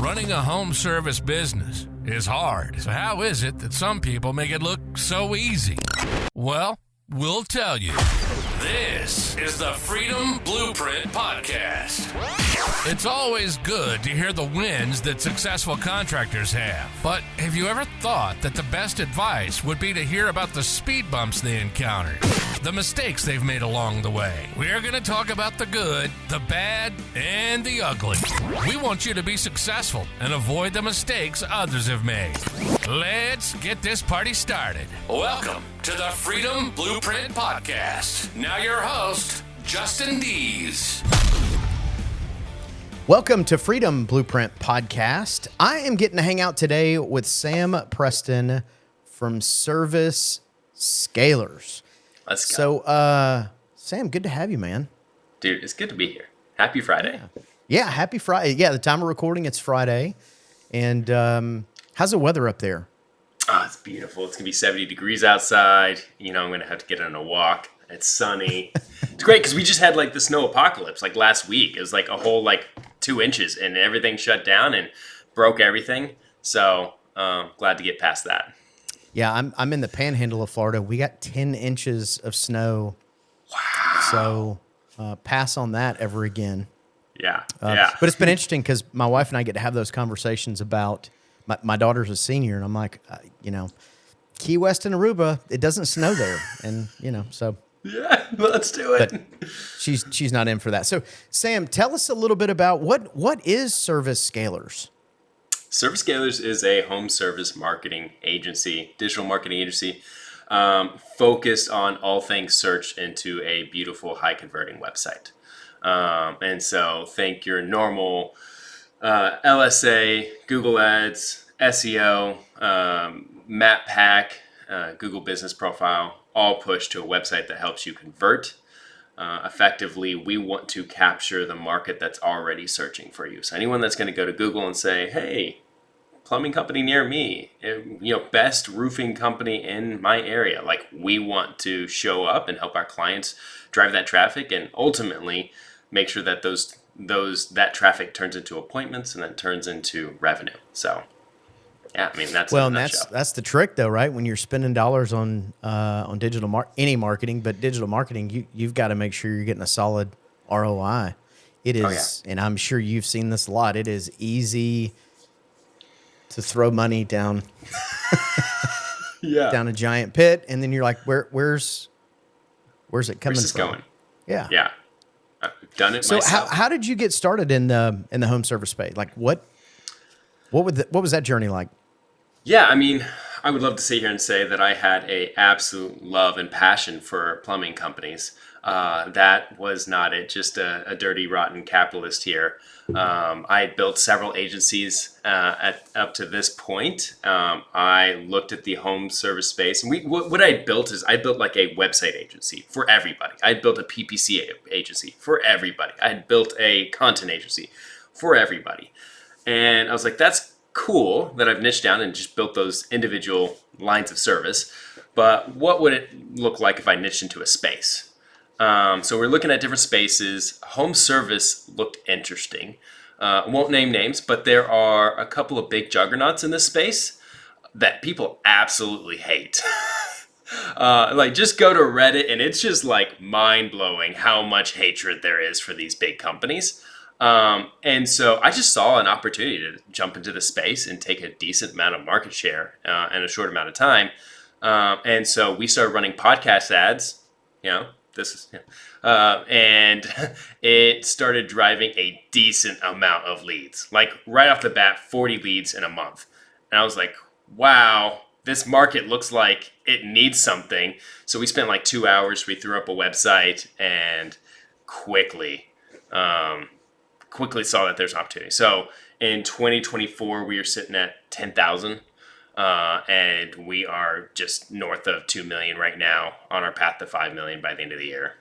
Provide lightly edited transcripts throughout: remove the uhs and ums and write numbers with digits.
Running a home service business is hard. So how is it that some people make it look so easy? Well, we'll tell you. This is the Freedom Blueprint Podcast. It's always good to hear the wins that successful contractors have. But have you ever thought that the best advice would be to hear about the speed bumps they encountered, the mistakes they've made along the way? We're going to talk about the good, the bad, and the ugly. We want you to be successful and avoid the mistakes others have made. Let's get this party started. Welcome to the Freedom Blueprint Podcast. Now your host, Justin Deese. Welcome to Freedom Blueprint Podcast. I am getting to hang out today with Sam Preston from Service Scalers. Let's go. So, Sam, good to have you, man. Dude, it's good to be here. Happy Friday. Yeah, happy Friday. Yeah, the time of recording, it's Friday. And how's the weather up there? Oh, it's beautiful. It's going to be 70 degrees outside. You know, I'm going to have to get on a walk. It's sunny. It's great because we just had like the snow apocalypse like last week. It was like a whole 2 inches and everything shut down and broke everything. So glad to get past that. Yeah, I'm in the panhandle of Florida. We got 10 inches of snow. Wow. So pass on that ever again. Yeah. But it's been interesting because my wife and I get to have those conversations about my daughter's a senior, and I'm like, Key West and Aruba, it doesn't snow there. And, so. Yeah, let's do it. But she's not in for that. So, Sam, tell us a little bit about what is Service Scalers? Service Scalers is a home service marketing agency, digital marketing agency, focused on all things search into a beautiful, high-converting website. And so think your normal LSA, Google Ads, SEO, Map Pack, Google Business Profile, all push to a website that helps you convert. Effectively, we want to capture the market that's already searching for you. So anyone that's going to go to Google and say, hey, plumbing company near me, best roofing company in my area, we want to show up and help our clients drive that traffic and ultimately make sure that that traffic turns into appointments and then turns into revenue. So, yeah, that's the trick, though, right? When you're spending dollars on digital any marketing, but digital marketing, you've got to make sure you're getting a solid ROI. It is, and I'm sure you've seen this a lot. It is easy to throw money down, down a giant pit, and then you're like, where's it coming Where's this from? Going? Yeah. I've done it so myself. how did you get started in the home service space? What was that journey like? Yeah, I would love to sit here and say that I had a absolute love and passion for plumbing companies. That was not it, just a dirty, rotten capitalist here. I had built several agencies up to this point. I looked at the home service space, and what I had built is I built like a website agency for everybody. I had built a PPC agency for everybody. I had built a content agency for everybody. And I was like, that's cool that I've niched down and just built those individual lines of service. But what would it look like if I niched into a space? So we're looking at different spaces. Home service looked interesting. Won't name names, but there are a couple of big juggernauts in this space that people absolutely hate. Just go to Reddit and it's just mind-blowing how much hatred there is for these big companies. And so I just saw an opportunity to jump into the space and take a decent amount of market share in a short amount of time. And so we started running podcast ads, and it started driving a decent amount of leads, right off the bat, 40 leads in a month. And I was like, wow, this market looks like it needs something. So we spent 2 hours. We threw up a website and quickly saw that there's an opportunity. So in 2024, we are sitting at 10,000. And we are just north of 2 million right now, on our path to 5 million by the end of the year.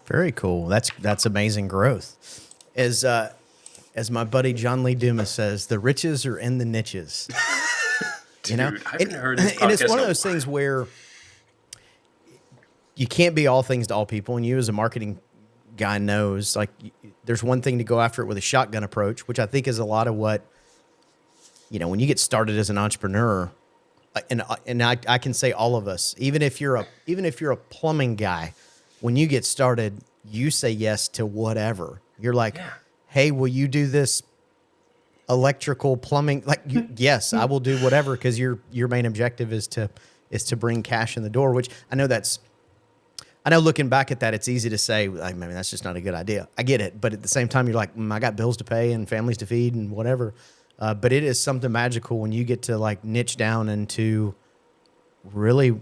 Very cool. That's amazing growth. As my buddy John Lee Dumas says, the riches are in the niches. Dude, I haven't heard this podcast. And it's one of those things where you can't be all things to all people, and you as a marketing guy knows, there's one thing to go after it with a shotgun approach, which I think is a lot of what when you get started as an entrepreneur, and I can say all of us, even if you're a plumbing guy, when you get started, you say yes to whatever. You're like, hey, will you do this electrical plumbing? Like, yes, I will do whatever, because your main objective is to bring cash in the door. Which I know looking back at that, it's easy to say, I mean, that's just not a good idea. I get it, but at the same time, you're like, I got bills to pay and families to feed and whatever. But it is something magical when you get to like niche down into really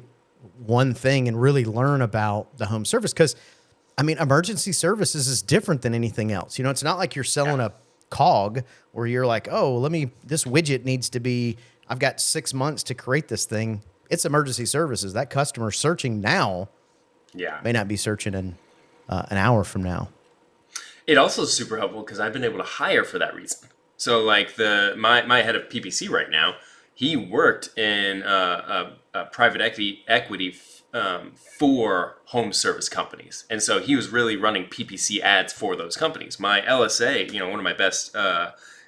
one thing and really learn about the home service. Because, I mean, emergency services is different than anything else. It's not like you're selling a cog where you're like, oh, this widget needs to be, I've got 6 months to create this thing. It's emergency services. That customer searching now may not be searching in an hour from now. It also is super helpful because I've been able to hire for that reason. So like my head of PPC right now, he worked in a private equity for home service companies. And so he was really running PPC ads for those companies. My LSA, one of my best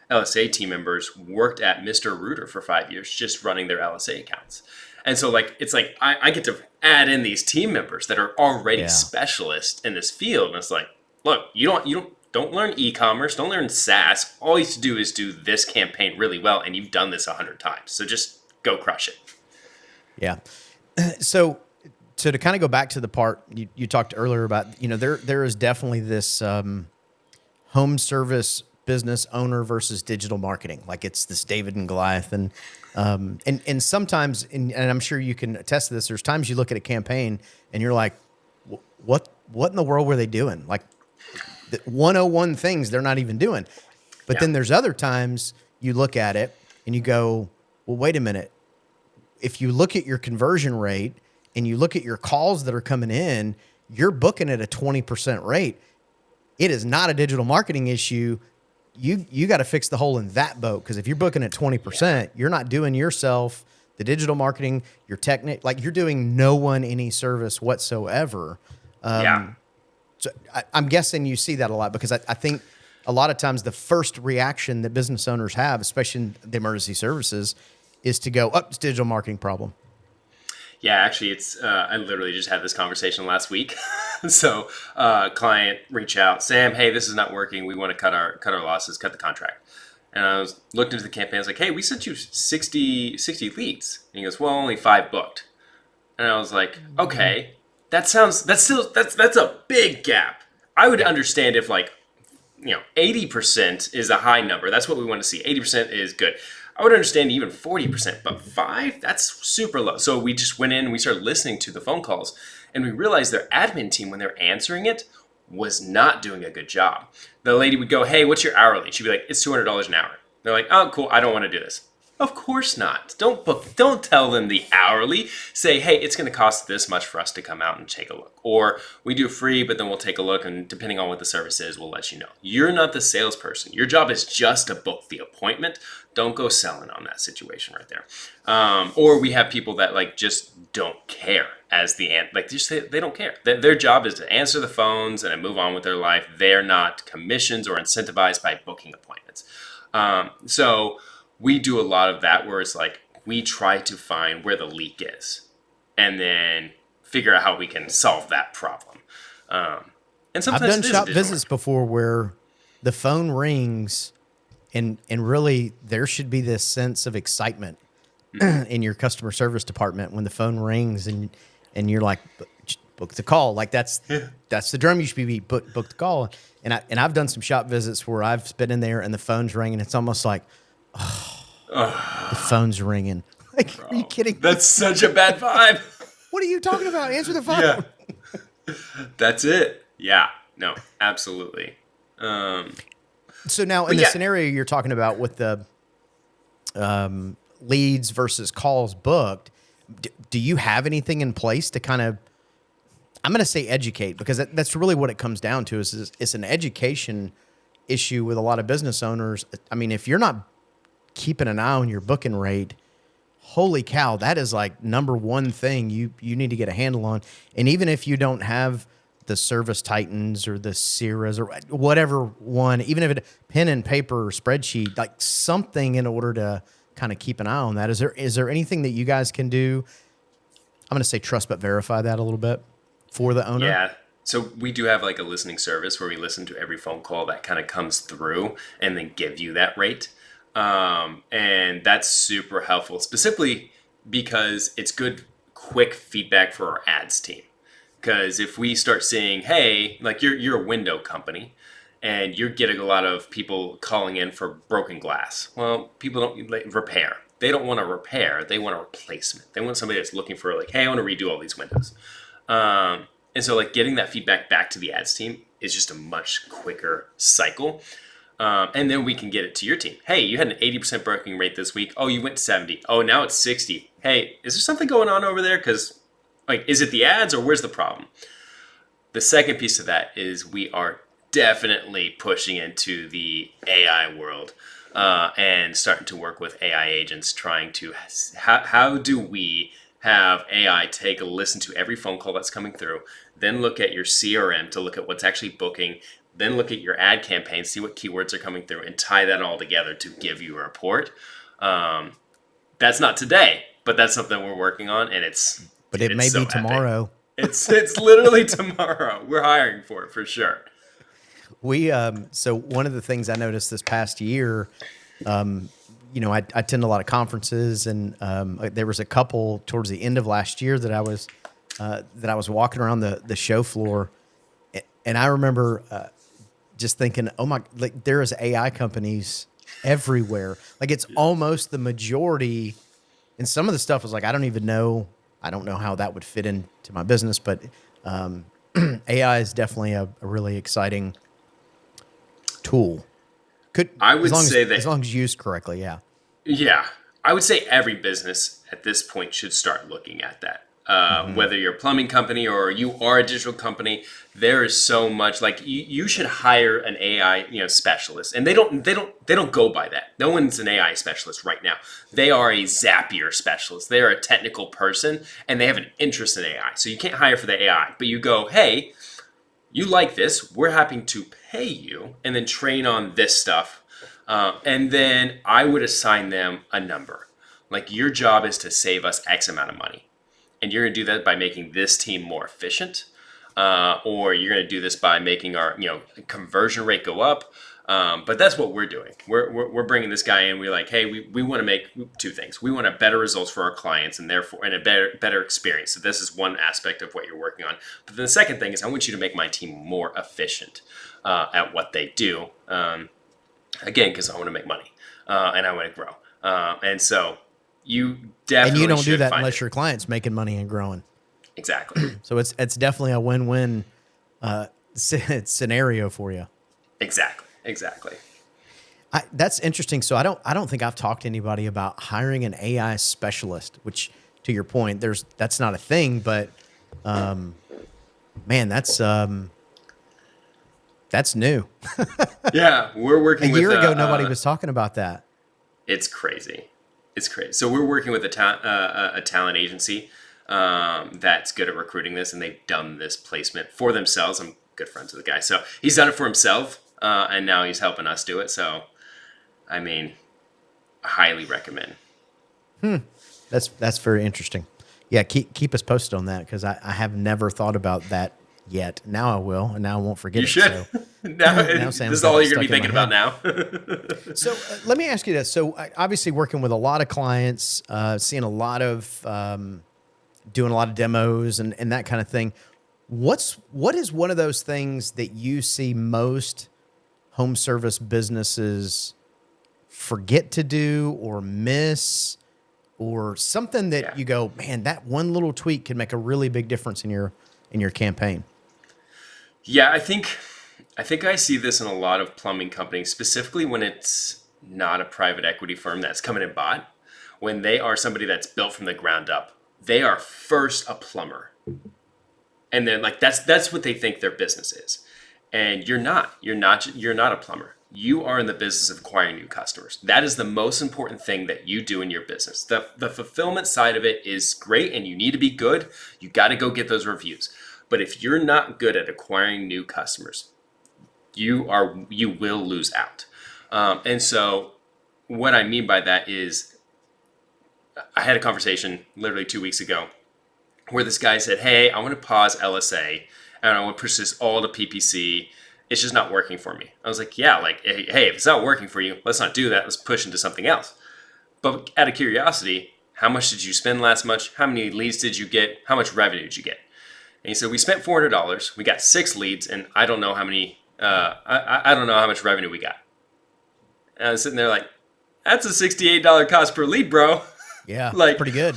LSA team members worked at Mr. Rooter for 5 years, just running their LSA accounts. And so like, it's like, I get to add in these team members that are already specialists in this field. And it's like, look, don't learn e-commerce, don't learn SaaS. All you have to do is do this campaign really well. And you've done this 100 times. So just go crush it. Yeah. So to kind of go back to the part you talked earlier about, there is definitely this home service business owner versus digital marketing. Like it's this David and Goliath. And sometimes, and I'm sure you can attest to this, there's times you look at a campaign and you're like, what in the world were they doing? Like the 101 things they're not even doing. But then there's other times you look at it and you go, well, wait a minute. If you look at your conversion rate and you look at your calls that are coming in, you're booking at a 20% rate. It is not a digital marketing issue. You got to fix the hole in that boat, because if you're booking at 20%, you're not doing yourself the digital marketing, your technique, like you're doing no one any service whatsoever. So I'm guessing you see that a lot, because I think a lot of times the first reaction that business owners have, especially in the emergency services, is to go, it's digital marketing problem. Yeah, actually, it's I literally just had this conversation last week. So client reached out, Sam, hey, this is not working. We want to cut our losses, cut the contract. And I looked into the campaign. I was like, hey, we sent you 60 leads. And he goes, well, only 5 booked. And I was like, okay, that's a big gap. I would understand if 80% is a high number. That's what we want to see. 80% is good. I would understand even 40%, but 5, that's super low. So we just went in and we started listening to the phone calls, and we realized their admin team, when they're answering it, was not doing a good job. The lady would go, hey, what's your hourly? She'd be like, it's $200 an hour. They're like, oh, cool, I don't want to do this. Of course not. Don't tell them the hourly. Say, hey, it's going to cost this much for us to come out and take a look. Or we do free, but then we'll take a look, and depending on what the service is, we'll let you know. You're not the salesperson. Your job is just to book the appointment. Don't go selling on that situation right there. Or we have people that just don't care as the they don't care. Their job is to answer the phones and move on with their life. They're not commissions or incentivized by booking appointments. So we do a lot of that, where it's like we try to find where the leak is and then figure out how we can solve that problem. And sometimes I've done shop visits before where the phone rings and really there should be this sense of excitement in your customer service department when the phone rings and you're like, book the call. Like that's the drum you should be book the call. And I've done some shop visits where I've been in there and the phone's ringing. It's almost like, the phone's ringing. Like, bro, are you kidding? That's such a bad vibe. What are you talking about? Answer the phone. Yeah. That's it. Yeah. No, absolutely. So now in the scenario you're talking about with the leads versus calls booked, do you have anything in place to kind of, I'm going to say educate, because that's really what it comes down to is it's an education issue with a lot of business owners. I mean, if you're not keeping an eye on your booking rate, holy cow, that is like number one thing you need to get a handle on. And even if you don't have the Service Titans or the Sierras or whatever one, even if it's pen and paper or spreadsheet, like something in order kind of keep an eye on that. Is there anything that you guys can do? I'm going to say trust but verify that a little bit for the owner. Yeah. So we do have like a listening service where we listen to every phone call that kind of comes through and then give you that rate. And that's super helpful, specifically because it's good, quick feedback for our ads team. Because if we start seeing, hey, like you're a window company and you're getting a lot of people calling in for broken glass. Well, people don't like repair. They don't want a repair. They want a replacement. They want somebody that's looking for like, hey, I want to redo all these windows. And so like getting that feedback back to the ads team is just a much quicker cycle. And then we can get it to your team. Hey, you had an 80% broken rate this week. Oh, you went 70. Oh, now it's 60. Hey, is there something going on over there? Because like, is it the ads or where's the problem? The second piece of that is we are definitely pushing into the AI world and starting to work with AI agents, trying to, how do we have AI take a listen to every phone call that's coming through, then look at your CRM to look at what's actually booking, then look at your ad campaign, see what keywords are coming through, and tie that all together to give you a report. That's not today, but that's something we're working on, and But it may so be epic. It's It's literally tomorrow. We're hiring for it for sure. We so one of the things I noticed this past year, I attend a lot of conferences, and there was a couple towards the end of last year that I was walking around the show floor, and I remember just thinking, oh my, like there is AI companies everywhere. Like it's almost the majority, and some of the stuff was like I don't know how that would fit into my business, but AI is definitely a really exciting tool. I would say that as long as used correctly, yeah. Yeah, I would say every business at this point should start looking at that. Whether you're a plumbing company or you are a digital company, there is so much. Like you should hire an AI, specialist, and they don't go by that. No one's an AI specialist right now. They are a Zapier specialist. They are a technical person, and they have an interest in AI. So you can't hire for the AI, but you go, hey, you like this? We're happy to pay you, and then train on this stuff. And then I would assign them a number. Like your job is to save us X amount of money. And you're going to do that by making this team more efficient. Or you're going to do this by making our conversion rate go up. But that's what we're doing. We're bringing this guy in. We're like, hey, we want to make two things. We want a better results for our clients and therefore and a better experience. So this is one aspect of what you're working on. But then the second thing is I want you to make my team more efficient at what they do. Again, because I want to make money and I want to grow. And so you definitely and you don't do that find unless your client's making money and growing. Exactly. So it's definitely a win-win scenario for you. Exactly. That's interesting. So I don't think I've talked to anybody about hiring an AI specialist. Which, to your point, that's not a thing. But man, that's new. Yeah, we're working a with year ago. Nobody was talking about that. It's crazy. So we're working with a talent agency that's good at recruiting this, and they've done this placement for themselves. I'm good friends with the guy, so he's done it for himself, and now he's helping us do it. So, I mean, I highly recommend. That's very interesting. Yeah, keep us posted on that because I have never thought about that yet. Now I will, and now I won't forget. You should. So. now this is all you're going to be thinking about now. So let me ask you this. So obviously working with a lot of clients, seeing a lot of, doing a lot of demos and that kind of thing. What is one of those things that you see most home service businesses forget to do or miss, or something that you go, man, that one little tweak can make a really big difference in your campaign? Yeah, I think I see this in a lot of plumbing companies, specifically when it's not a private equity firm that's come in and bought. When they are somebody that's built from the ground up, they are first a plumber, and then like that's what they think their business is. And you're not a plumber. You are in the business of acquiring new customers. That is the most important thing that you do in your business. The fulfillment side of it is great, and you need to be good. You got to go get those reviews. But if you're not good at acquiring new customers, you will lose out. And so what I mean by that is I had a conversation literally 2 weeks ago where this guy said, "Hey, I want to pause LSA and I want to push this all to PPC. It's just not working for me." I was like, "Yeah, like, hey, if it's not working for you, let's not do that. Let's push into something else." But out of curiosity, how much did you spend last month? How many leads did you get? How much revenue did you get? And he said, we spent $400. We got 6 leads, and I don't know how many. I don't know how much revenue we got. And I was sitting there like, that's a $68 cost per lead, bro. Yeah, Like, pretty good.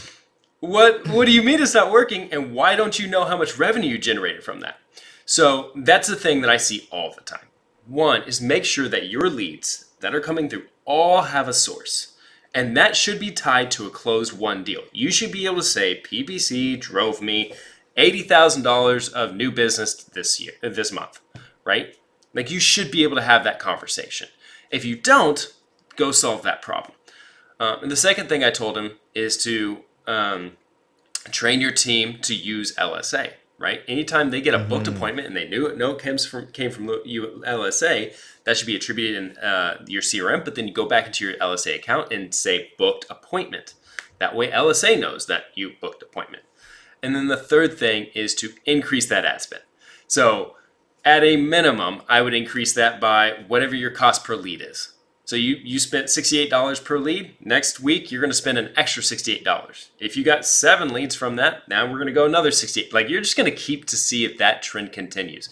What do you mean it's not working? And why don't you know how much revenue you generated from that? So that's the thing that I see all the time. One is make sure that your leads that are coming through all have a source. And that should be tied to a closed won deal. You should be able to say PPC drove me $80,000 of new business this month, right? Like, you should be able to have that conversation. If you don't, go solve that problem. And the second thing I told him is to train your team to use LSA, right? Anytime they get a booked appointment and they know it came from you LSA, that should be attributed in your CRM, but then you go back into your LSA account and say booked appointment. That way LSA knows that you booked appointment. And then the third thing is to increase that ad spend. So at a minimum, I would increase that by whatever your cost per lead is. So you spent $68 per lead. Next week, you're going to spend an extra $68. If you got 7 leads from that, now we're going to go another $68. Like, you're just going to keep to see if that trend continues.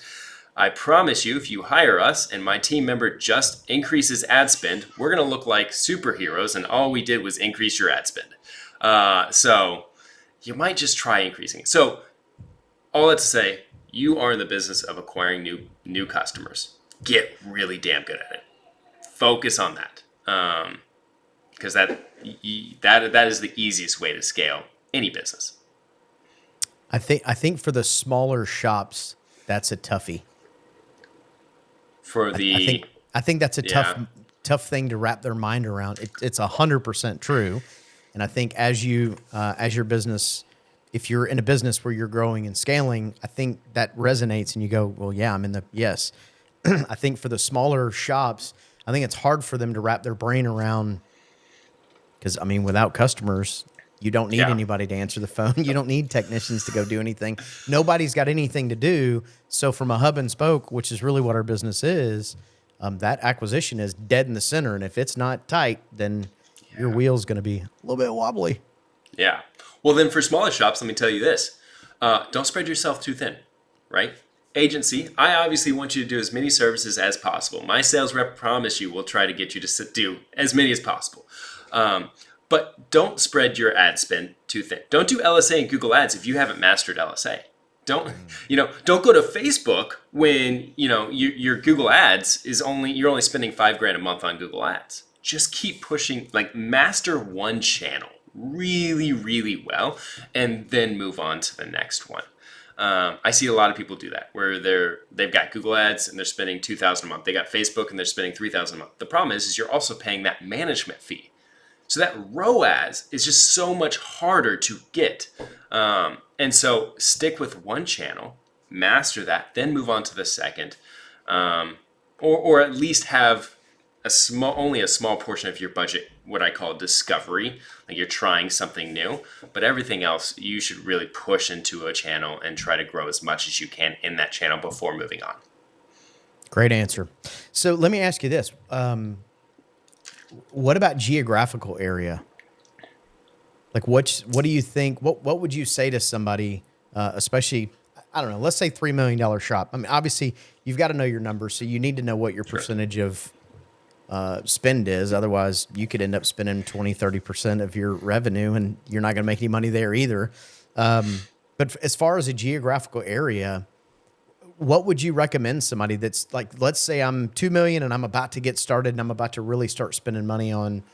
I promise you, if you hire us and my team member just increases ad spend, we're going to look like superheroes, and all we did was increase your ad spend. So you might just try increasing. So all that to say, you are in the business of acquiring new customers. Get really damn good at it. Focus on that, because that is the easiest way to scale any business. I think for the smaller shops, that's a toughie. I think that's a tough thing to wrap their mind around. It's 100% true, and I think as your business, if you're in a business where you're growing and scaling, I think that resonates, and you go, well, yeah, I'm in the yes. I think for the smaller shops, I think it's hard for them to wrap their brain around, because, I mean, without customers, you don't need anybody to answer the phone. You don't need technicians to go do anything. Nobody's got anything to do. So from a hub and spoke, which is really what our business is, that acquisition is dead in the center. And if it's not tight, then your wheel's going to be a little bit wobbly. Yeah. Well, then for smaller shops, let me tell you this. Don't spread yourself too thin, right? Agency, I obviously want you to do as many services as possible. My sales rep promise you will try to get you to do as many as possible. But don't spread your ad spend too thin. Don't do LSA and Google Ads if you haven't mastered LSA. Don't go to Facebook when, your Google Ads you're only spending $5,000 a month on Google Ads. Just keep pushing, like, master one channel really, really well, and then move on to the next one. I see a lot of people do that, where they've got Google Ads and they're spending $2,000 a month. They got Facebook and they're spending $3,000 a month. The problem is you're also paying that management fee. So that ROAS is just so much harder to get. And so stick with one channel, master that, then move on to the second, or at least have only a small portion of your budget, what I call discovery, like you're trying something new, but everything else you should really push into a channel and try to grow as much as you can in that channel before moving on. Great answer. So let me ask you this. What about geographical area? Like, what do you think, what would you say to somebody, especially, I don't know, let's say $3 million shop. I mean, obviously you've got to know your numbers. So you need to know what your percentage of spend is. Otherwise you could end up spending 20-30% of your revenue and you're not going to make any money there either. But as far as a geographical area, what would you recommend somebody that's like, let's say I'm 2 million and I'm about to get started and I'm about to really start spending money on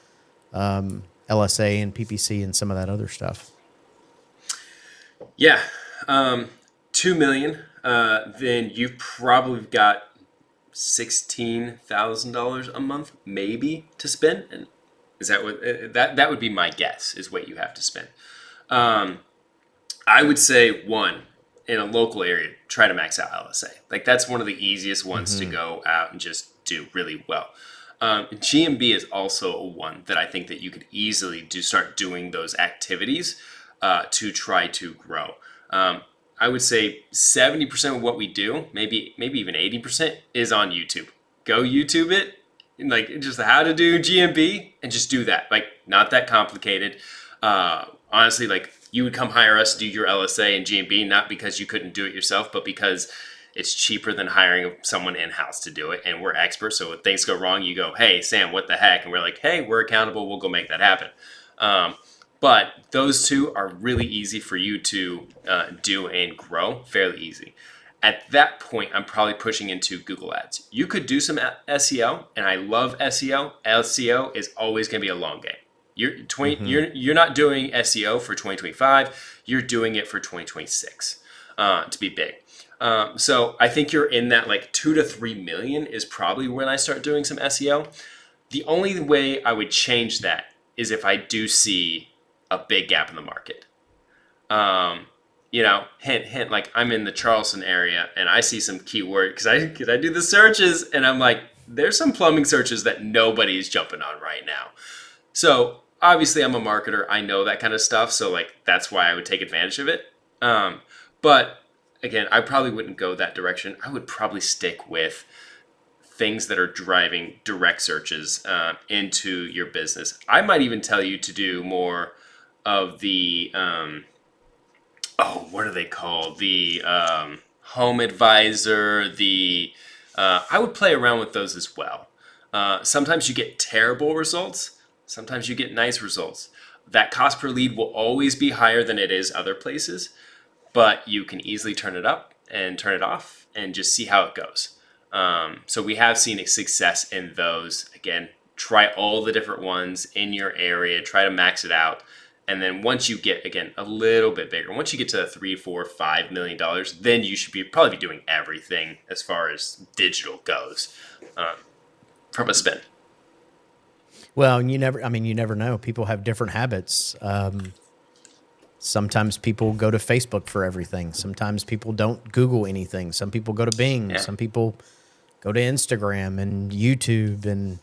LSA and PPC and some of that other stuff? Yeah. 2 million, then you've probably got $16,000 a month, maybe, to spend. And is that what that would be my guess is what you have to spend. I would say one, in a local area, try to max out LSA. Like, that's one of the easiest ones to go out and just do really well. GMB is also one that I think that you could easily start doing those activities to try to grow. I would say 70% of what we do, maybe even 80%, is on YouTube. Go YouTube it, like just how to do GMB, and just do that. Like, not that complicated. Honestly, like, you would come hire us to do your LSA and GMB, not because you couldn't do it yourself, but because it's cheaper than hiring someone in-house to do it, and we're experts. So if things go wrong, you go, hey, Sam, what the heck? And we're like, hey, we're accountable. We'll go make that happen. But those two are really easy for you to do and grow, fairly easy. At that point, I'm probably pushing into Google Ads. You could do some SEO, and I love SEO. SEO is always going to be a long game. You're not doing SEO for 2025. You're doing it for 2026 to be big. So I think you're in that like 2 to 3 million is probably when I start doing some SEO. The only way I would change that is if I do see a big gap in the market. Hint, like, I'm in the Charleston area and I see some keyword because I do the searches, and I'm like, there's some plumbing searches that nobody's jumping on right now. So obviously I'm a marketer. I know that kind of stuff. So like, that's why I would take advantage of it. But again, I probably wouldn't go that direction. I would probably stick with things that are driving direct searches into your business. I might even tell you to do more of the, what are they called? The Home Advisor, I would play around with those as well. Sometimes you get terrible results. Sometimes you get nice results. That cost per lead will always be higher than it is other places, but you can easily turn it up and turn it off and just see how it goes. So we have seen a success in those. Again, try all the different ones in your area, try to max it out. And then once you get, again, a little bit bigger, once you get to $3, $4, $5 million, then you should probably be doing everything as far as digital goes from a spend. Well, you never know. People have different habits. Sometimes people go to Facebook for everything. Sometimes people don't Google anything. Some people go to Bing. Yeah. Some people go to Instagram and YouTube. And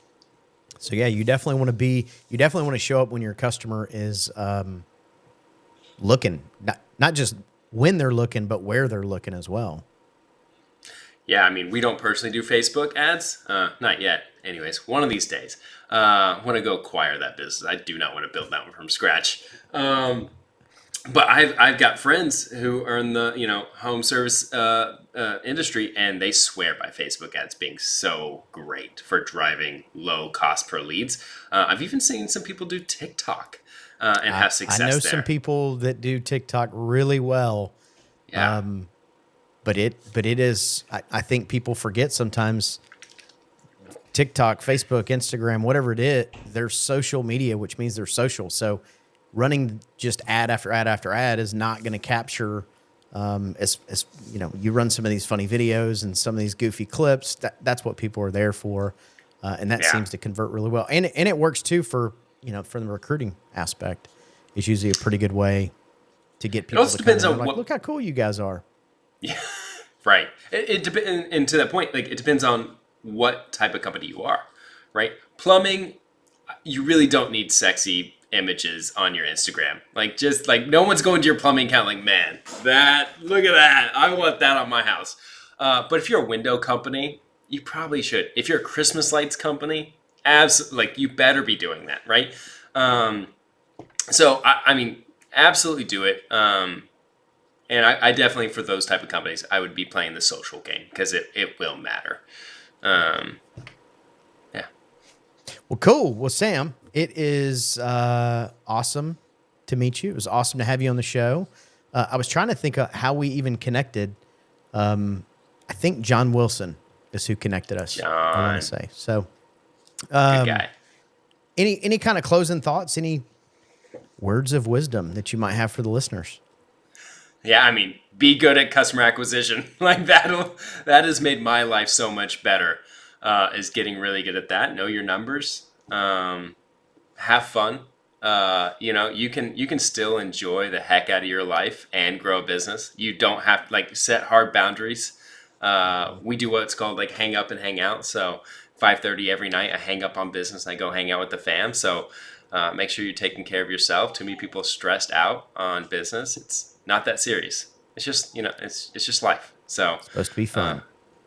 so, yeah, you definitely want to show up when your customer is looking, not just when they're looking, but where they're looking as well. Yeah, I mean, we don't personally do Facebook ads. Not yet. Anyways, one of these days, I want to go acquire that business. I do not want to build that one from scratch. But I've got friends who are in the home service industry, and they swear by Facebook ads being so great for driving low cost per leads. I've even seen some people do TikTok and have success there. I know some people that do TikTok really well. Yeah. But it is, I think people forget sometimes TikTok, Facebook, Instagram, whatever it is, they're social media, which means they're social. So running just ad after ad after ad is not going to capture, you run some of these funny videos and some of these goofy clips. That's what people are there for. And that seems to convert really well. And it works too for the recruiting aspect. It's usually a pretty good way to get people to come in. Like, look how cool you guys are. Yeah, right. It depends, and to that point, like, it depends on what type of company you are, right? Plumbing, you really don't need sexy images on your Instagram. Like, just like, no one's going to your plumbing account like, man, look at that. I want that on my house. But if you're a window company, you probably should. If you're a Christmas lights company, you better be doing that, right? So I mean, absolutely do it. And I definitely, for those type of companies, I would be playing the social game because it will matter. Yeah. Well, cool. Well, Sam, it is awesome to meet you. It was awesome to have you on the show. I was trying to think of how we even connected. I think John Wilson is who connected us. John. I want to say. So, good guy. Any kind of closing thoughts? Any words of wisdom that you might have for the listeners? Yeah, I mean, be good at customer acquisition. Like, that has made my life so much better, is getting really good at that. Know your numbers. Have fun. You can still enjoy the heck out of your life and grow a business. You don't have to, set hard boundaries. We do what's called hang up and hang out. So 5:30 every night, I hang up on business and I go hang out with the fam. So make sure you're taking care of yourself. Too many people stressed out on business. It's not that serious. It's just, it's just life. So It's supposed to be fun.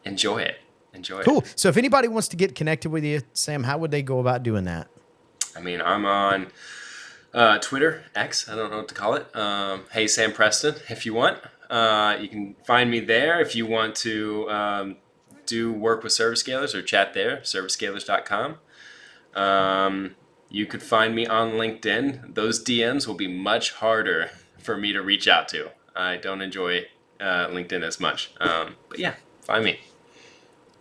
Enjoy it. Enjoy it. Cool. So if anybody wants to get connected with you, Sam, how would they go about doing that? I mean, I'm on Twitter, X, I don't know what to call it. Hey, Sam Preston, if you want. You can find me there. If you want to do work with Service Scalers or chat there, servicescalers.com. You could find me on LinkedIn. Those DMs will be much harder for me to reach out to. I don't enjoy LinkedIn as much. But yeah, find me.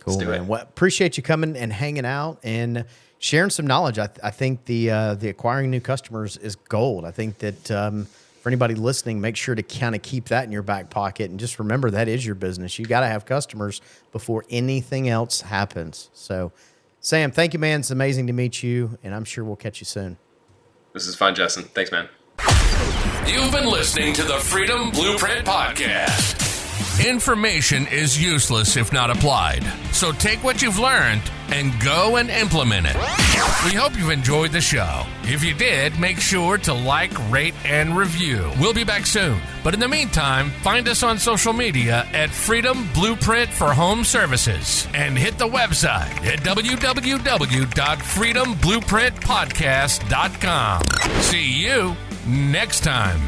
Cool, Let's do man. it. Well, appreciate you coming and hanging out and sharing some knowledge. I think the acquiring new customers is gold. I think that for anybody listening, make sure to kind of keep that in your back pocket and just remember that is your business. You got to have customers before anything else happens. So, Sam, thank you, man. It's amazing to meet you, and I'm sure we'll catch you soon. This is fun, Justin. Thanks, man. You've been listening to the Freedom Blueprint Podcast. Information is useless if not applied. So take what you've learned and go and implement it. We hope you've enjoyed the show. If you did, make sure to like, rate, and review. We'll be back soon. But in the meantime, find us on social media at Freedom Blueprint for Home Services and hit the website at www.freedomblueprintpodcast.com. See you next time.